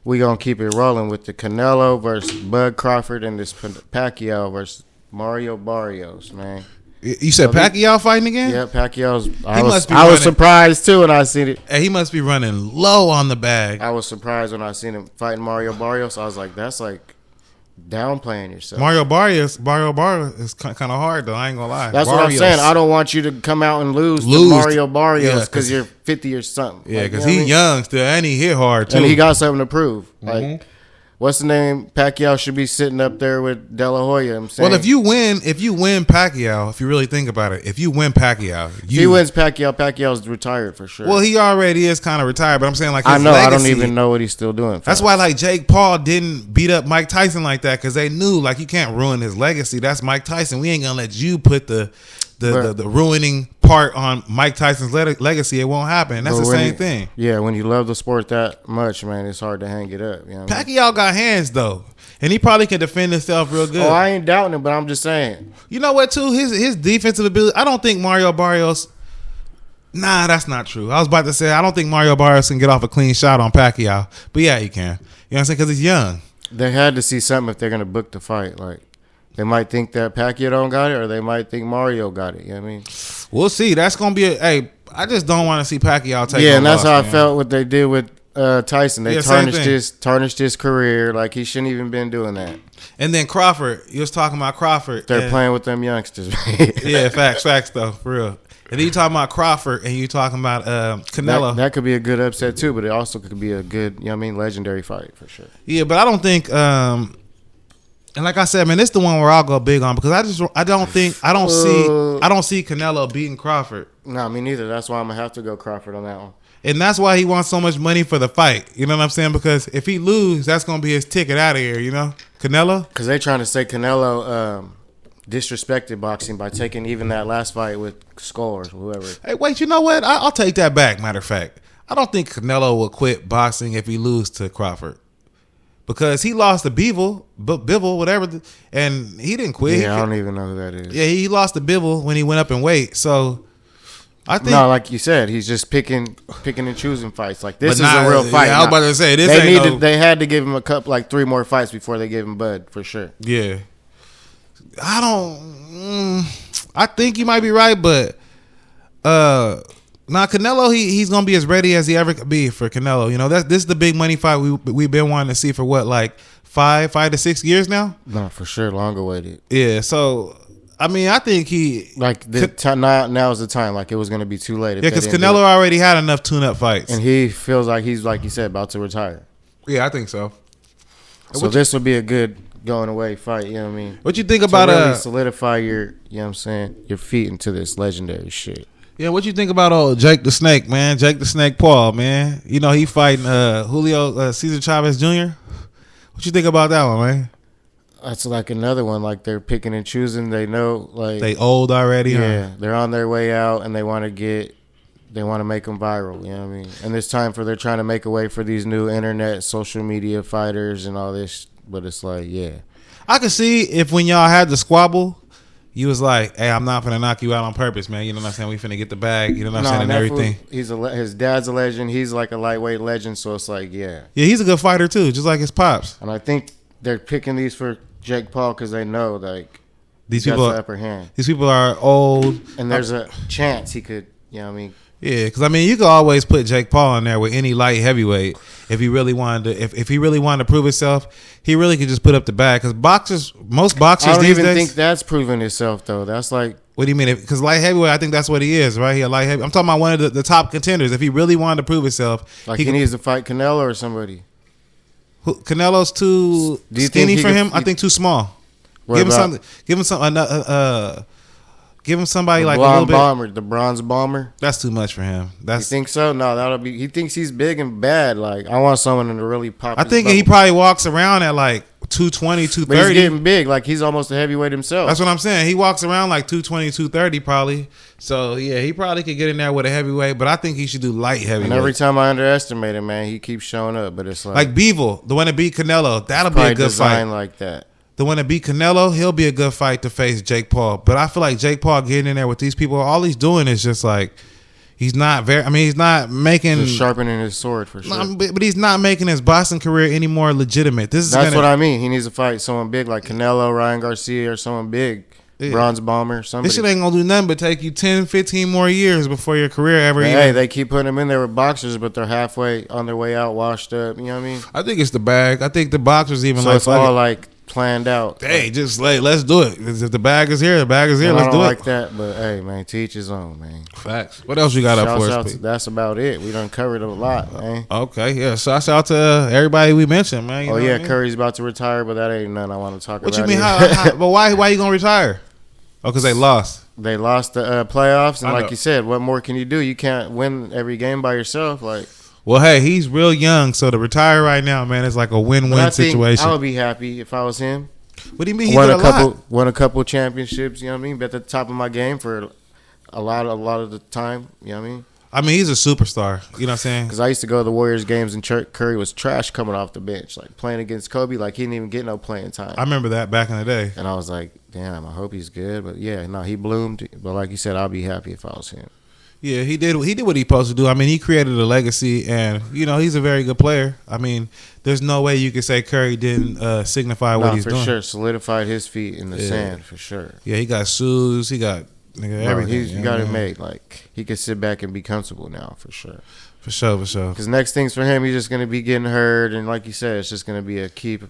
we gonna keep it rolling with the Canelo versus Bud Crawford and this Pacquiao versus Mario Barrios, man. You said Pacquiao fighting again? Yeah, Pacquiao's. I was surprised too when I seen it. Hey, he must be running low on the bag. I was surprised when I seen him fighting Mario Barrios. I was like, that's like downplaying yourself. Mario Barrios is kind of hard though. I ain't gonna lie. That's Barrios. what I'm saying. I don't want you to come out and lose to Mario Barrios because you're 50 or something. Yeah, because he's young still and he hit hard too. And he got something to prove. Like, what's the name? Pacquiao should be sitting up there with De La Hoya. I'm saying. Well, if you win Pacquiao, if you really think about it, if you win Pacquiao, if he wins Pacquiao's retired for sure. Well, he already is kind of retired, but I'm saying like his I know. legacy, I don't even know what he's still doing. That's why like Jake Paul didn't beat up Mike Tyson like that because they knew like you can't ruin his legacy. That's Mike Tyson. We ain't gonna let you put the ruining part on Mike Tyson's legacy. It won't happen. That's the same thing. Yeah, when you love the sport that much, man, it's hard to hang it up. You know Pacquiao got hands though, and he probably can defend himself real good. Oh, I ain't doubting it, but I'm just saying. You know what? Too his defensive ability. I don't think Mario Barrios. Nah, that's not true. I was about to say I don't think Mario Barrios can get off a clean shot on Pacquiao, but yeah, he can. You know what I'm saying? Because he's young. They had to see something if they're gonna book the fight, like. They might think that Pacquiao don't got it, or they might think Mario got it. You know what I mean? We'll see. That's gonna be I just don't want to see Pacquiao take. Yeah, and that's how I felt what they did with Tyson. They tarnished his career. Like he shouldn't even been doing that. And then Crawford, you was talking about Crawford. They're playing with them youngsters. Yeah, facts though, for real. And then you talking about Crawford, and you talking about Canelo. That could be a good upset too, but it also could be a good, you know what I mean, legendary fight for sure. Yeah, but I don't think. And like I said, man, this is the one where I'll go big on because I don't see Canelo beating Crawford. No, me neither. That's why I'm gonna have to go Crawford on that one. And that's why he wants so much money for the fight. You know what I'm saying? Because if he loses, that's gonna be his ticket out of here. You know, Canelo. Because they trying to say Canelo disrespected boxing by taking even that last fight with Skull or whoever. Hey, wait, you know what? I'll take that back. Matter of fact, I don't think Canelo will quit boxing if he loses to Crawford. Because he lost to Bivol, whatever, and he didn't quit. Yeah, I don't even know who that is. Yeah, he lost to Bivol when he went up in weight. So, I think like you said, he's just picking and choosing fights. Like this is a real fight. Yeah, I was about to say this. They had to give him a 3 more fights before they gave him Bud for sure. Yeah, I think you might be right, but now Canelo, he's gonna be as ready as he ever could be for Canelo. You know, this is the big money fight we've been wanting to see for what, like 5 to 6 years now. No, for sure, long awaited. Yeah, so I mean, I think he like now is the time. Like it was gonna be too late. Yeah, because Canelo already had enough tune-up fights, and he feels like he's, like you said, about to retire. Yeah, I think so. So this would be a good going away fight. You know what I mean? What you think about really solidify your, you know what I'm saying, your feet into this legendary shit. Yeah, what you think about old Jake the Snake, man? Jake the Snake Paul, man. You know, he fighting Julio Cesar Chavez Jr. What you think about that one, man? That's like another one. Like they're picking and choosing. They know, like they old already. Yeah, they're on their way out, and they want to make them viral. You know what I mean? And it's time they're trying to make a way for these new internet, social media fighters and all this. But it's like, yeah, I could see if when y'all had the squabble, you was like, "Hey, I'm not finna knock you out on purpose, man." You know what I'm saying? We finna get the bag. You know what I'm saying? And everything. His dad's a legend. He's like a lightweight legend. So it's like, yeah, he's a good fighter too, just like his pops. And I think they're picking these for Jake Paul because they know like these people the upper hand. These people are old, and there's a chance he could. You know what I mean? Yeah, because I mean, you could always put Jake Paul in there with any light heavyweight if he really wanted to. If he really wanted to prove himself, he really could just put up the bag. Because most boxers, I don't these even days, think that's proving itself though. That's like, what do you mean? Because light heavyweight, I think that's what he is, right? He a light heavyweight. I'm talking about one of the top contenders. If he really wanted to prove himself, like he needs to fight Canelo or somebody. Canelo's too skinny for him. I think too small. Give him something. Give him some. Give him somebody like a little bit. The bronze bomber. That's too much for him. You think so? No, that'll be. He thinks he's big and bad. Like I want someone to really pop. I think he probably walks around at like 220, 230. But he's getting big. Like he's almost a heavyweight himself. That's what I'm saying. He walks around like 220, 230 probably. So yeah, he probably could get in there with a heavyweight. But I think he should do light heavyweight. And every time I underestimate him, man, he keeps showing up. But it's like Bivol, the one that beat Canelo. That'll be a good fight. Like that. The one that beat Canelo, he'll be a good fight to face Jake Paul. But I feel like Jake Paul getting in there with these people, all he's doing is just like, He's not very. I mean, he's not making just sharpening his sword for sure. No, but he's not making his boxing career any more legitimate. That's what I mean. He needs to fight someone big like Canelo, Ryan Garcia, or someone big. Yeah. Bronze Bomber, somebody. This shit ain't gonna do nothing but take you 10, 15 more years before your career ever. Hey, they keep putting them in there with boxers, but they're halfway on their way out, washed up. You know what I mean? I think it's the bag. I think the boxers even so like it's all like planned out. Hey, just like let's do it. If the bag is here, the bag is here. Let's do it. I don't like that, but hey, man, to each his own, man. Facts. What else you got up for us? That's about it. We done covered a lot, man. Okay, yeah. Shouts out to everybody we mentioned, man. You know yeah, what I mean? Curry's about to retire, but that ain't nothing I want to talk about. What you mean? How, but why you gonna retire? Oh, because they lost. They lost the playoffs, and like you said, what more can you do? You can't win every game by yourself. Like, well, hey, he's real young, so to retire right now, man, it's like a win-win situation. I would be happy if I was him. What do you mean? He won a couple championships. You know what I mean? Be at the top of my game for a lot of the time. You know what I mean? I mean, he's a superstar. You know what I'm saying? Because I used to go to the Warriors games, and Curry was trash coming off the bench, like playing against Kobe. Like he didn't even get no playing time. I remember that back in the day, and I was like, damn, I hope he's good. But yeah, no, he bloomed. But like you said, I'll be happy if I was him. Yeah, he did what he supposed to do. I mean, he created a legacy, and you know he's a very good player. I mean, there's no way you could say Curry didn't signify what he's doing. For sure, solidified his feet in the sand for sure. Yeah, he got shoes. He got everything. He's got it made. Like he could sit back and be comfortable now for sure. For sure. Because next things for him, he's just gonna be getting hurt, and like you said, it's just gonna be a keep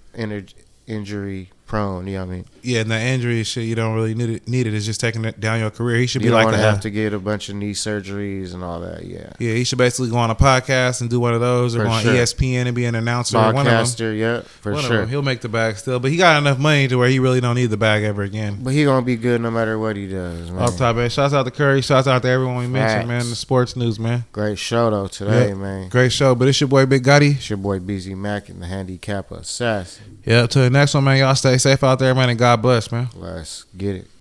injury prone. You know what I mean? Yeah, and the injury shit, you don't really need it. It's just taking down your career. He should be like have to get a bunch of knee surgeries and all that. Yeah, he should basically go on a podcast and do one of those, or go on ESPN and be an announcer. Podcaster, yeah, for sure. He'll make the bag still, but he got enough money to where he really don't need the bag ever again. But he gonna be good no matter what he does, man. Off top, man. Shouts out to Curry. Shouts out to everyone we mentioned, man. The sports news, man. Great show though today, man. Great show. But it's your boy Big Gotti. It's your boy BZ Mac and the handicap assassin. Yeah. Till the next one, man. Y'all stay safe out there, man, and God bless, man. Let's get it.